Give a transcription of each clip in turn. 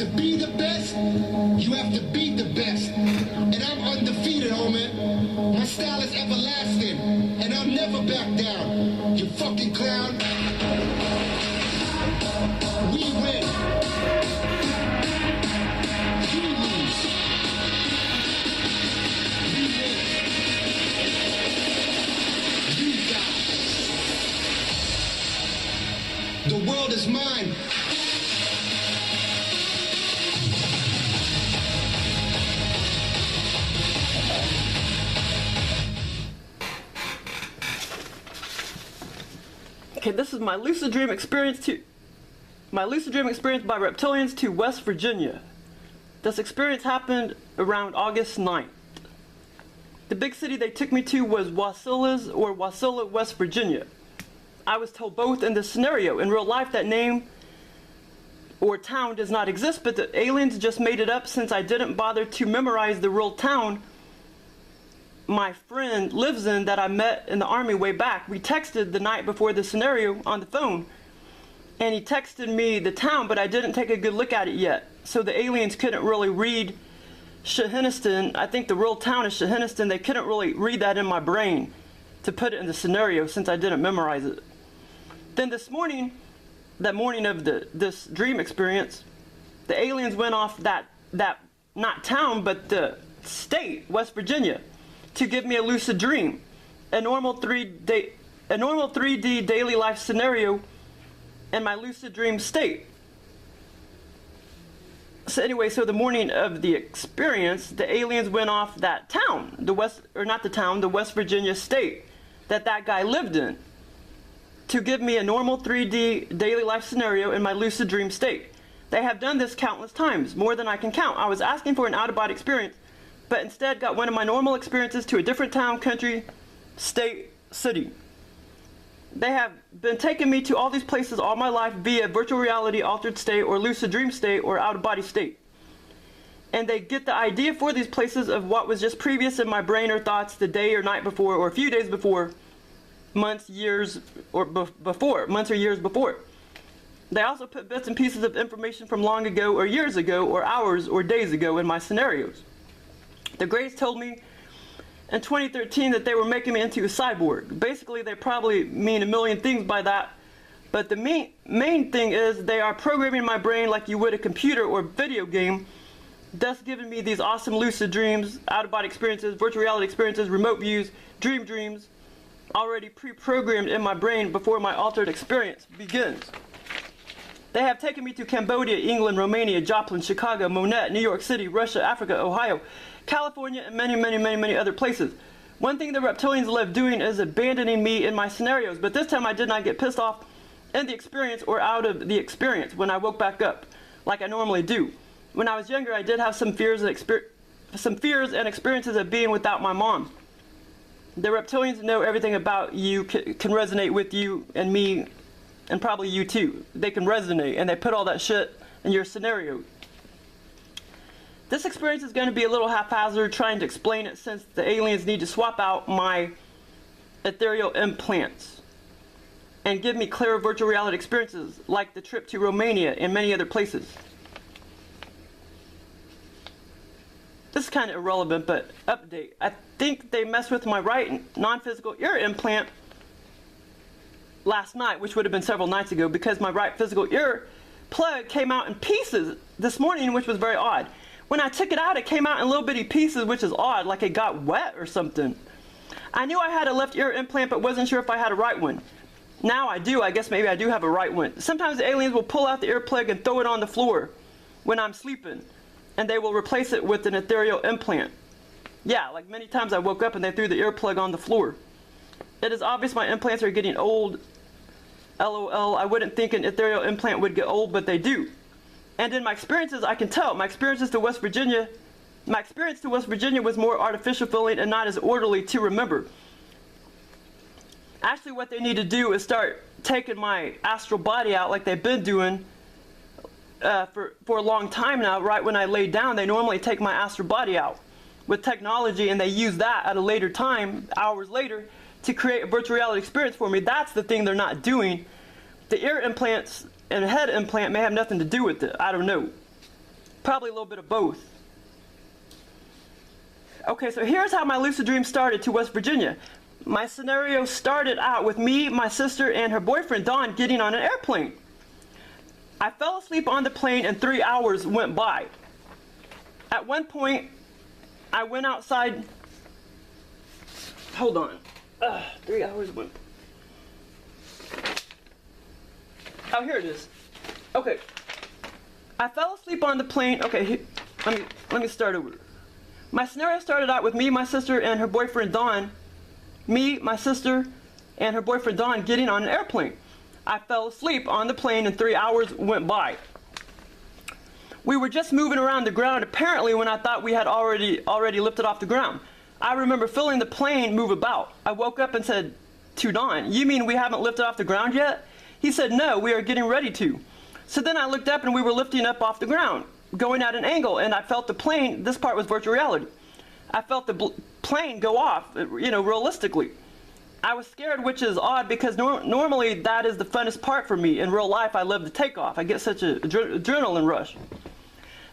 to be the best, you have to beat the best. And I'm undefeated, homie. My style is everlasting, and I'll never back down. You fucking clown. We win. You lose. We win. You die. The world is mine. Okay, this is my lucid dream experience by reptilians to West Virginia. This experience happened around August 9th. The big city they took me to was Wasilla, West Virginia. I was told both in this scenario. In real life, that name or town does not exist, but the aliens just made it up since I didn't bother to memorize the real town my friend lives in that I met in the army way back. We texted the night before the scenario on the phone, and he texted me the town, but I didn't take a good look at it yet. So the aliens couldn't really read Shahinistan. I think the real town is Shahinistan. They couldn't really read that in my brain to put it in the scenario since I didn't memorize it. Then this morning, that morning of this dream experience, the aliens went off that not town, but the state, West Virginia, to give me a lucid dream, a normal 3D daily life scenario in my lucid dream state. So anyway, so the morning of the experience, the aliens went off that town, the West Virginia state that guy lived in, to give me a normal 3D daily life scenario in my lucid dream state. They have done this countless times, more than I can count. I was asking for an out-of-body experience, but instead got one of my normal experiences to a different town, country, state, city. They have been taking me to all these places all my life via virtual reality, altered state, or lucid dream state, or out-of-body state. And they get the idea for these places of what was just previous in my brain or thoughts the day or night before, or a few days before, months, years, or months or years before. They also put bits and pieces of information from long ago, or years ago, or hours, or days ago in my scenarios. The Greys told me in 2013 that they were making me into a cyborg. Basically, they probably mean a million things by that, but the main thing is they are programming my brain like you would a computer or video game, thus giving me these awesome lucid dreams, out-of-body experiences, virtual reality experiences, remote views, dreams, already pre-programmed in my brain before my altered experience begins. They have taken me to Cambodia, England, Romania, Joplin, Chicago, Monette, New York City, Russia, Africa, Ohio, California, and many other places. One thing the reptilians love doing is abandoning me in my scenarios, but this time I did not get pissed off in the experience or out of the experience when I woke back up, like I normally do. When I was younger, I did have some fears and experiences of being without my mom. The reptilians know everything about you, can resonate with you and me, and probably you too. They can resonate, and they put all that shit in your scenario. This experience is going to be a little haphazard trying to explain it, since the aliens need to swap out my ethereal implants and give me clear virtual reality experiences like the trip to Romania and many other places. This is kind of irrelevant, but update. I think they messed with my right non-physical ear implant last night, which would have been several nights ago, because my right physical ear plug came out in pieces this morning, which was very odd. When I took it out, it came out in little bitty pieces, which is odd, like it got wet or something. I knew I had a left ear implant, but wasn't sure if I had a right one. Now I do. I guess maybe I do have a right one. Sometimes the aliens will pull out the earplug and throw it on the floor when I'm sleeping, and they will replace it with an ethereal implant. Yeah, like many times I woke up and they threw the earplug on the floor. It is obvious my implants are getting old. LOL, I wouldn't think an ethereal implant would get old, but they do. And in my experiences, I can tell. My experience to West Virginia was more artificial feeling and not as orderly to remember. Actually, what they need to do is start taking my astral body out like they've been doing for a long time now. Right when I lay down, they normally take my astral body out with technology, and they use that at a later time, hours later, to create a virtual reality experience for me. That's the thing they're not doing. The ear implants and head implant may have nothing to do with it. I don't know. Probably a little bit of both. Okay, so here's how my lucid dream started to West Virginia. My scenario started out with me, my sister, and her boyfriend, Don, getting on an airplane. I fell asleep on the plane and 3 hours went by. At one point, I went outside. Hold on. 3 hours went. Oh, here it is. Okay. I fell asleep on the plane. Okay, let me start over. My scenario started out with me, my sister, and her boyfriend, Don. Me, my sister, and her boyfriend, Don, getting on an airplane. I fell asleep on the plane and 3 hours went by. We were just moving around the ground apparently when I thought we had already lifted off the ground. I remember feeling the plane move about. I woke up and said to Don, "You mean we haven't lifted off the ground yet?" He said, "No, we are getting ready to." So then I looked up and we were lifting up off the ground, going at an angle, and I felt the plane, this part was virtual reality. I felt the plane go off, realistically. I was scared, which is odd because normally that is the funnest part for me. In real life, I love the takeoff. I get such an adrenaline rush.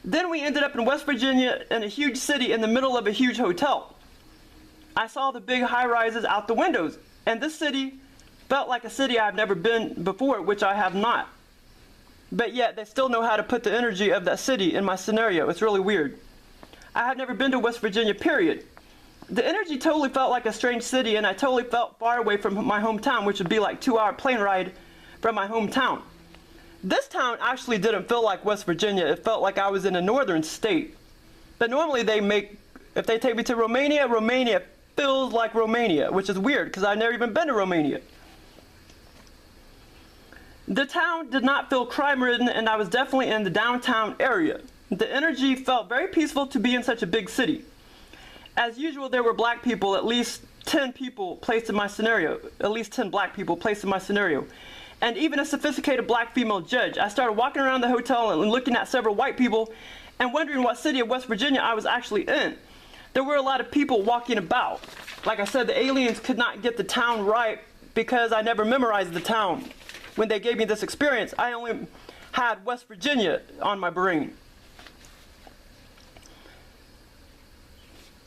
Then we ended up in West Virginia in a huge city in the middle of a huge hotel. I saw the big high-rises out the windows, and this city felt like a city I've never been before, which I have not. But yet, they still know how to put the energy of that city in my scenario. It's really weird. I had never been to West Virginia, period. The energy totally felt like a strange city, and I totally felt far away from my hometown, which would be like a 2-hour plane ride from my hometown. This town actually didn't feel like West Virginia. It felt like I was in a northern state. But normally if they take me to Romania, Romania feels like Romania, which is weird because I've never even been to Romania. The town did not feel crime-ridden, and I was definitely in the downtown area. The energy felt very peaceful to be in such a big city. As usual, there were black people, at least 10 people placed in my scenario, at least 10 black people placed in my scenario, and even a sophisticated black female judge. I started walking around the hotel and looking at several white people and wondering what city of West Virginia I was actually in. There were a lot of people walking about. Like I said, the aliens could not get the town right because I never memorized the town. When they gave me this experience, I only had West Virginia on my brain.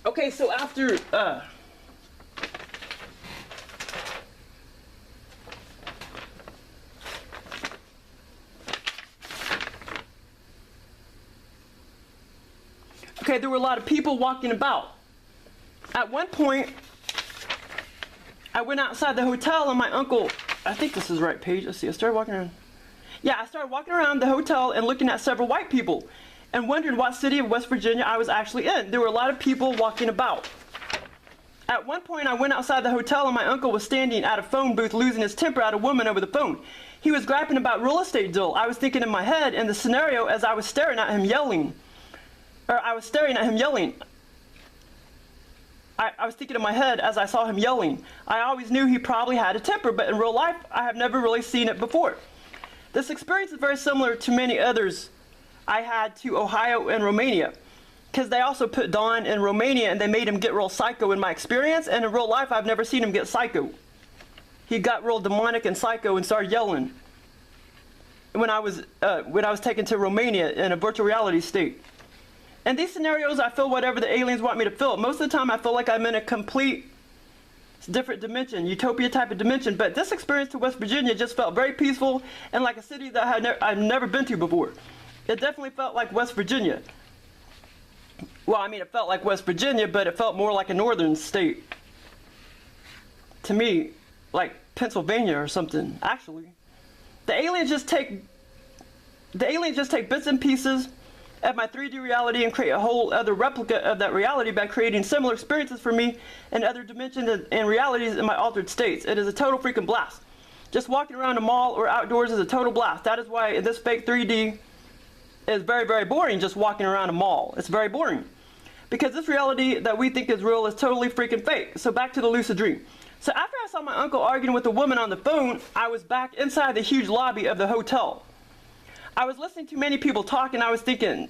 Okay, so after okay, there were a lot of people walking about. At one point, I went outside the hotel and my uncle, I think this is the right page. Let's see, I started walking around. Yeah, I started walking around the hotel and looking at several white people and wondering what city of West Virginia I was actually in. There were a lot of people walking about. At one point, I went outside the hotel and my uncle was standing at a phone booth losing his temper at a woman over the phone. He was griping about real estate deal. I was thinking in my head in the scenario as I was staring at him yelling. I was thinking in my head as I saw him yelling. I always knew he probably had a temper, but in real life, I have never really seen it before. This experience is very similar to many others I had to Ohio and Romania, because they also put Don in Romania and they made him get real psycho in my experience, and in real life, I've never seen him get psycho. He got real demonic and psycho and started yelling when I was taken to Romania in a virtual reality state. In these scenarios, I feel whatever the aliens want me to feel. Most of the time, I feel like I'm in a complete different dimension, utopia type of dimension. But this experience to West Virginia just felt very peaceful and like a city that I've never been to before. It definitely felt like West Virginia. Well, I mean, it felt like West Virginia, but it felt more like a northern state. To me, like Pennsylvania or something, actually. The aliens just take bits and pieces of my 3D reality and create a whole other replica of that reality by creating similar experiences for me in other dimensions and realities in my altered states. It is a total freaking blast. Just walking around a mall or outdoors is a total blast. That is why this fake 3D is very, very boring, just walking around a mall. It's very boring. Because this reality that we think is real is totally freaking fake. So back to the lucid dream. So after I saw my uncle arguing with a woman on the phone, I was back inside the huge lobby of the hotel. I was listening to many people talk and I was thinking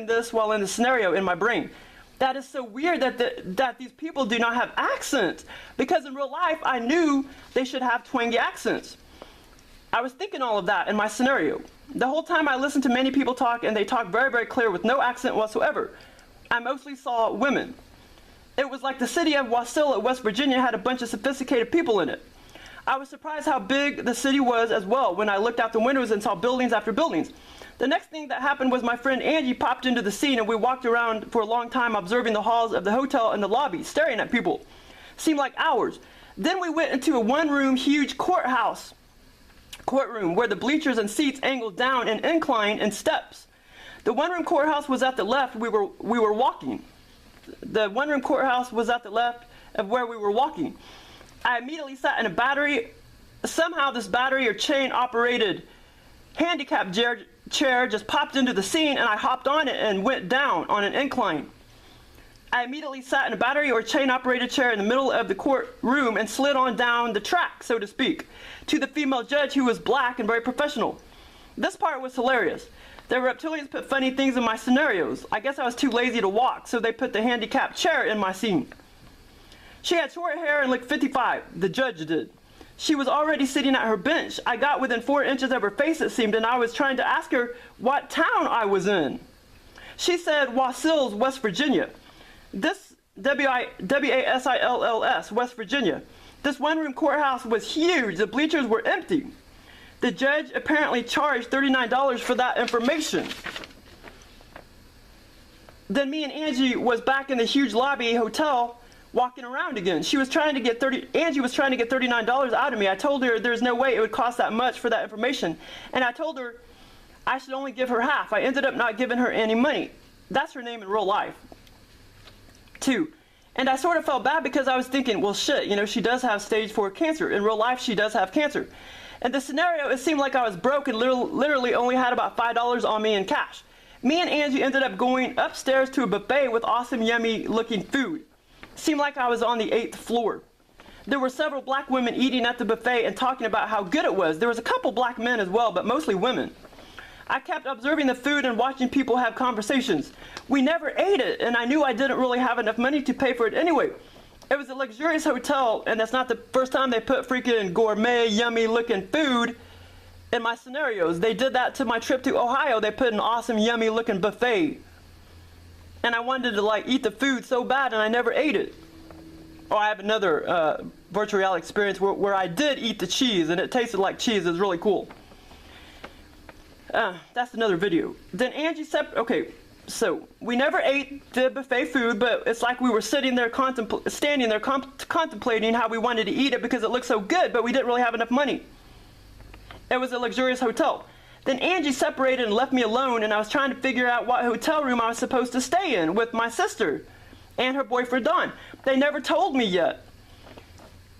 this while in the scenario in my brain. That is so weird that these people do not have accents. Because in real life, I knew they should have twangy accents. I was thinking all of that in my scenario. The whole time I listened to many people talk, and they talk very, very clear with no accent whatsoever. I mostly saw women. It was like the city of Wasilla, West Virginia had a bunch of sophisticated people in it. I was surprised how big the city was as well when I looked out the windows and saw buildings after buildings. The next thing that happened was my friend Angie popped into the scene, and we walked around for a long time observing the halls of the hotel and the lobby, staring at people. Seemed like hours. Then we went into a one-room huge courtroom where the bleachers and seats angled down and inclined in steps. The one-room courthouse was at the left. We were walking. The one-room courthouse was at the left of where we were walking. I immediately sat in a battery. Somehow this battery or chain operated handicap chair just popped into the scene, and I hopped on it and went down on an incline. I immediately sat in a battery or chain operated chair in the middle of the courtroom and slid on down the track, so to speak, to the female judge, who was black and very professional. This part was hilarious. The reptilians put funny things in my scenarios. I guess I was too lazy to walk, so they put the handicapped chair in my scene. She had short hair and looked 55, the judge did. She was already sitting at her bench. I got within 4 inches of her face, it seemed, and I was trying to ask her what town I was in. She said Wasilla, West Virginia. This Wasills, West Virginia. This one-room courthouse was huge. The bleachers were empty. The judge apparently charged $39 for that information. Then me and Angie was back in the huge lobby hotel walking around again. Angie was trying to get $39 out of me. I told her there's no way it would cost that much for that information. And I told her I should only give her half. I ended up not giving her any money. That's her name in real life. 2. And I sort of felt bad because I was thinking, well, shit, you know, she does have stage 4 cancer. In real life, she does have cancer. In the scenario, it seemed like I was broke and literally only had about $5 on me in cash. Me and Angie ended up going upstairs to a buffet with awesome, yummy looking food. Seemed like I was on the 8th floor. There were several black women eating at the buffet and talking about how good it was. There was a couple black men as well, but mostly women. I kept observing the food and watching people have conversations. We never ate it, and I knew I didn't really have enough money to pay for it anyway. It was a luxurious hotel, and that's not the first time they put freaking gourmet, yummy looking food in my scenarios. They did that to my trip to Ohio. They put an awesome, yummy looking buffet. And I wanted to like eat the food so bad, and I never ate it. Oh, I have another virtual reality experience where I did eat the cheese, and it tasted like cheese. It was really cool. That's another video. Then Angie said, okay, so we never ate the buffet food, but it's like we were sitting there, standing there contemplating how we wanted to eat it because it looked so good, but we didn't really have enough money. It was a luxurious hotel. Then Angie separated and left me alone, and I was trying to figure out what hotel room I was supposed to stay in with my sister and her boyfriend Don. They never told me yet.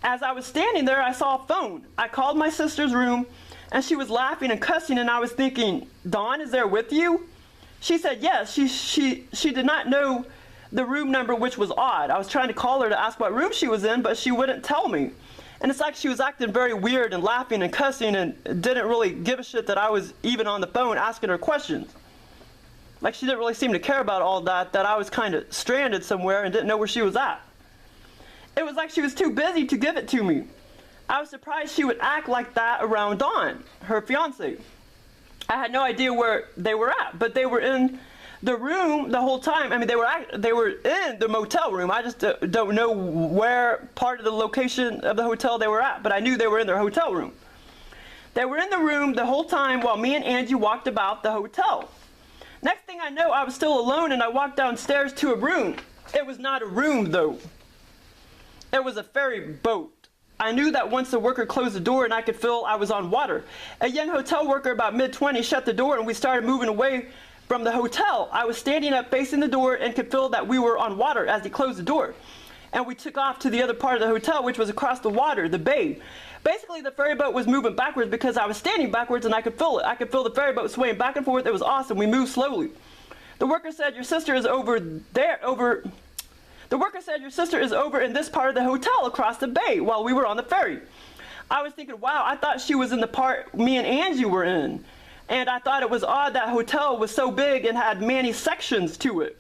As I was standing there, I saw a phone. I called my sister's room, and she was laughing and cussing, and I was thinking, Dawn, is there with you? She said yes. She did not know the room number, which was odd. I was trying to call her to ask what room she was in, but she wouldn't tell me. And it's like she was acting very weird and laughing and cussing and didn't really give a shit that I was even on the phone asking her questions. Like she didn't really seem to care about all that I was kind of stranded somewhere and didn't know where she was at. It was like she was too busy to give it to me. I was surprised she would act like that around Dawn, her fiance. I had no idea where they were at, but they were in the room the whole time. I mean, they were in the motel room. I just don't know where part of the location of the hotel they were at, but I knew they were in their hotel room. They were in the room the whole time while me and Angie walked about the hotel. Next thing I know, I was still alone, and I walked downstairs to a room. It was not a room, though. It was a ferry boat. I knew that once the worker closed the door and I could feel I was on water. A young hotel worker about mid-20s shut the door and we started moving away from the hotel. I was standing up facing the door and could feel that we were on water as he closed the door. And we took off to the other part of the hotel, which was across the water, the bay. Basically, the ferry boat was moving backwards because I was standing backwards and I could feel it. I could feel the ferry boat swaying back and forth. It was awesome. We moved slowly. The worker said, your sister is over there, The worker said, your sister is over in this part of the hotel across the bay while we were on the ferry. I was thinking, wow, I thought she was in the part me and Angie were in. And I thought it was odd that hotel was so big and had many sections to it.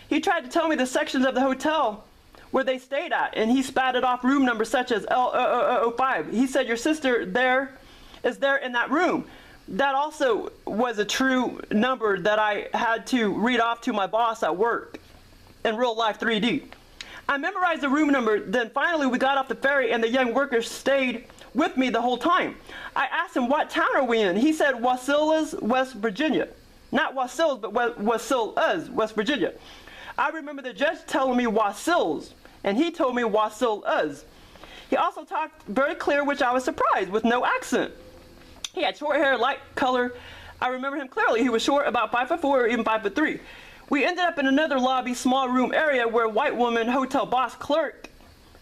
He tried to tell me the sections of the hotel where they stayed at, and he spatted off room numbers such as L005. He said, your sister there is there in that room. That also was a true number that I had to read off to my boss at work in real life 3D. I memorized the room number, then finally we got off the ferry and the young worker stayed with me the whole time. I asked him, what town are we in? He said, Wasilla's, West Virginia. Not Wasilla's, but Wasilla's, West Virginia. I remember the judge telling me Wasill's, and he told me Wasilla's. He also talked very clear, which I was surprised, with no accent. He had short hair, light color. I remember him clearly. He was short, about 5'4" or even 5'3". We ended up in another lobby, small room area where a white woman, hotel boss clerk,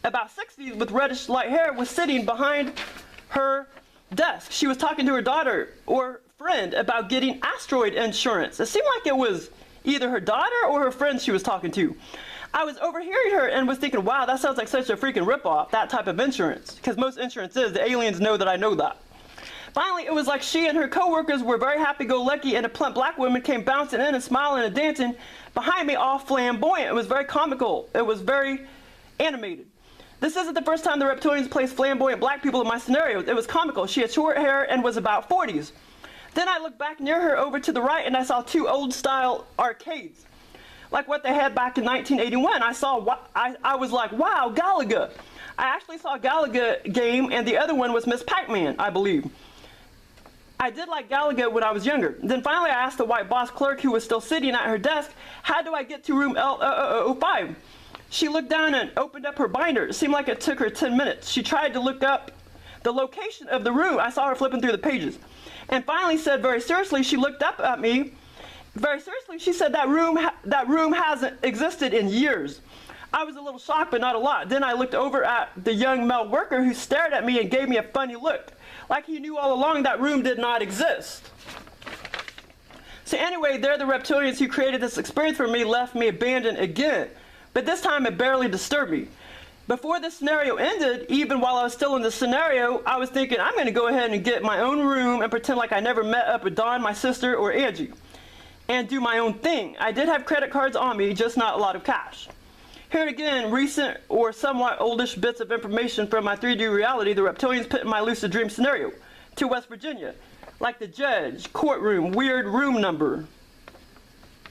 about 60 with reddish light hair, was sitting behind her desk. She was talking to her daughter or friend about getting asteroid insurance. It seemed like it was either her daughter or her friend she was talking to. I was overhearing her and was thinking, wow, that sounds like such a freaking ripoff, that type of insurance. Because most insurance is, the aliens know that I know that. Finally, it was like she and her co-workers were very happy-go-lucky, and a plump black woman came bouncing in and smiling and dancing behind me, all flamboyant. It was very comical. It was very animated. This isn't the first time the reptilians placed flamboyant black people in my scenarios. It was comical. She had short hair and was about 40s. Then I looked back near her over to the right, and I saw two old-style arcades, like what they had back in 1981. I was like, wow, Galaga. I actually saw a Galaga game, and the other one was Miss Pac-Man, I believe. I did like Galaga when I was younger. Then finally I asked the white boss clerk who was still sitting at her desk, how do I get to room L05? She looked down and opened up her binder. It seemed like it took her 10 minutes. She tried to look up the location of the room. I saw her flipping through the pages. And finally said very seriously, she looked up at me. Very seriously, she said that room hasn't existed in years. I was a little shocked, but not a lot. Then I looked over at the young male worker who stared at me and gave me a funny look, like he knew all along that room did not exist. So anyway, they're the reptilians who created this experience for me, left me abandoned again. But this time it barely disturbed me. Before the scenario ended, even while I was still in the scenario, I was thinking, I'm going to go ahead and get my own room and pretend like I never met up with Dawn, my sister, or Angie, and do my own thing. I did have credit cards on me, just not a lot of cash. Here again, recent or somewhat oldish bits of information from my 3D reality the reptilians put in my lucid dream scenario to West Virginia, like the judge, courtroom, weird room number.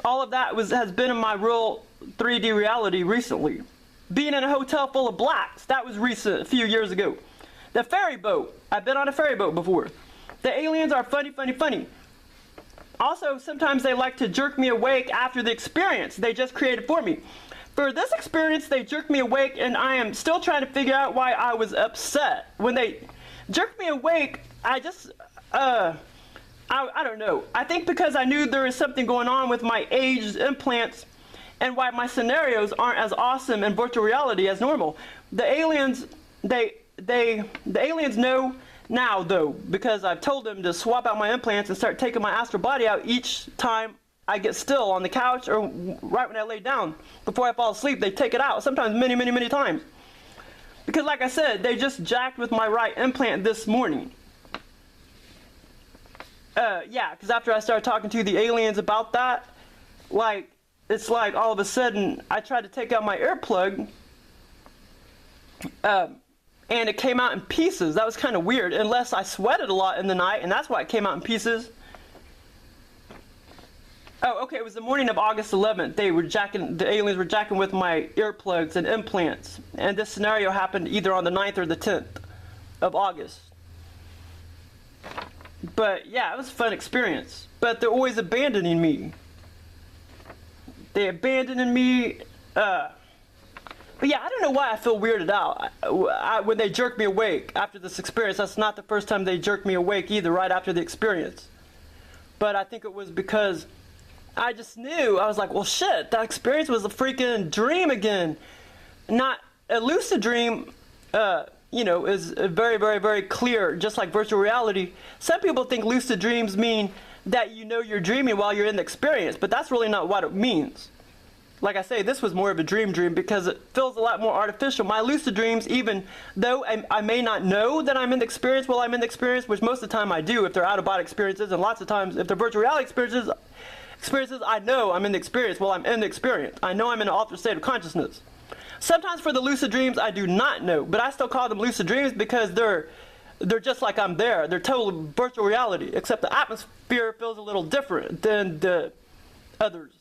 All of that has been in my real 3D reality recently. Being in a hotel full of blacks, that was recent, a few years ago. The ferry boat, I've been on a ferry boat before. The aliens are funny, funny, funny. Also, sometimes they like to jerk me awake after the experience they just created for me. For this experience, they jerked me awake, and I am still trying to figure out why I was upset. When they jerked me awake, I just, I don't know. I think because I knew there was something going on with my aged implants and why my scenarios aren't as awesome in virtual reality as normal. The aliens, the aliens know now, though, because I've told them to swap out my implants and start taking my astral body out each time I get still on the couch or right when I lay down. Before I fall asleep, they take it out, sometimes many, many, many times. Because like I said, they just jacked with my right implant this morning. Yeah, because after I started talking to the aliens about that, like, it's like all of a sudden I tried to take out my earplug, and it came out in pieces. That was kind of weird, unless I sweated a lot in the night, and that's why it came out in pieces. Oh, okay, it was the morning of August 11th. The aliens were jacking with my earplugs and implants. And this scenario happened either on the 9th or the 10th of August. But yeah, it was a fun experience. But they're always abandoning me. They abandoned me. But yeah, I don't know why I feel weirded out. When they jerked me awake after this experience, that's not the first time they jerked me awake either, right after the experience. But I think it was because I just knew. I was like, well, shit, that experience was a freaking dream again. Not a lucid dream, is very, very, very clear, just like virtual reality. Some people think lucid dreams mean that you know you're dreaming while you're in the experience, but that's really not what it means. Like I say, this was more of a dream because it feels a lot more artificial. My lucid dreams, even though I may not know that I'm in the experience while I'm in the experience, which most of the time I do if they're out-of-body experiences, and lots of times if they're virtual reality experiences, I know I'm in the experience while I'm in the experience. I know I'm in an altered state of consciousness. Sometimes for the lucid dreams, I do not know, but I still call them lucid dreams because they're they're just like I'm there. They're total virtual reality, except the atmosphere feels a little different than the others.